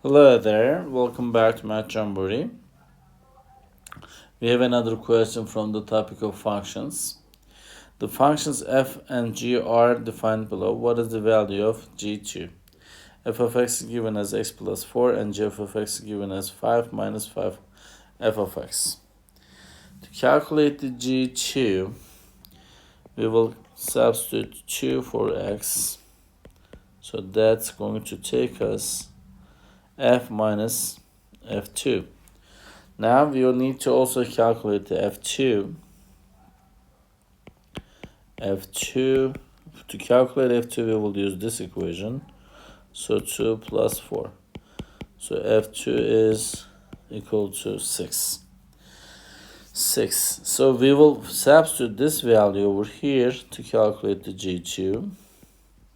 Hello there, welcome back to Math Jamboree. We have another question from the topic of functions. The functions f and g are defined below. What is the value of g2? F of x is given as x plus 4 and g of x is given as 5 minus 5 f of x. To calculate the g2, we will substitute 2 for x. So that's going to take us f minus f2. Now we will need to also calculate the f2. To calculate f2, we will use this equation. So 2 plus 4. So f2 is equal to 6. 6. So we will substitute this value over here to calculate the g2.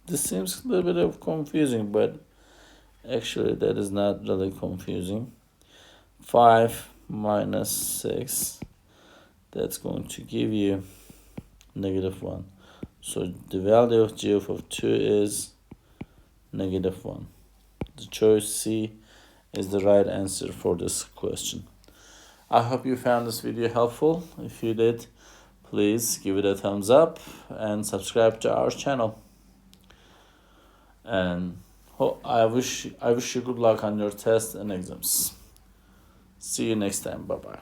This seems a little bit of confusing, but actually that is not really confusing. 5 minus 6, that's going to give you negative 1. So the value of g of 2 is negative 1. The choice C is the right answer for this question. I hope you found this video helpful. If you did, please give it a thumbs up and subscribe to our channel. And I wish you good luck on your tests and exams. See you next time. Bye bye.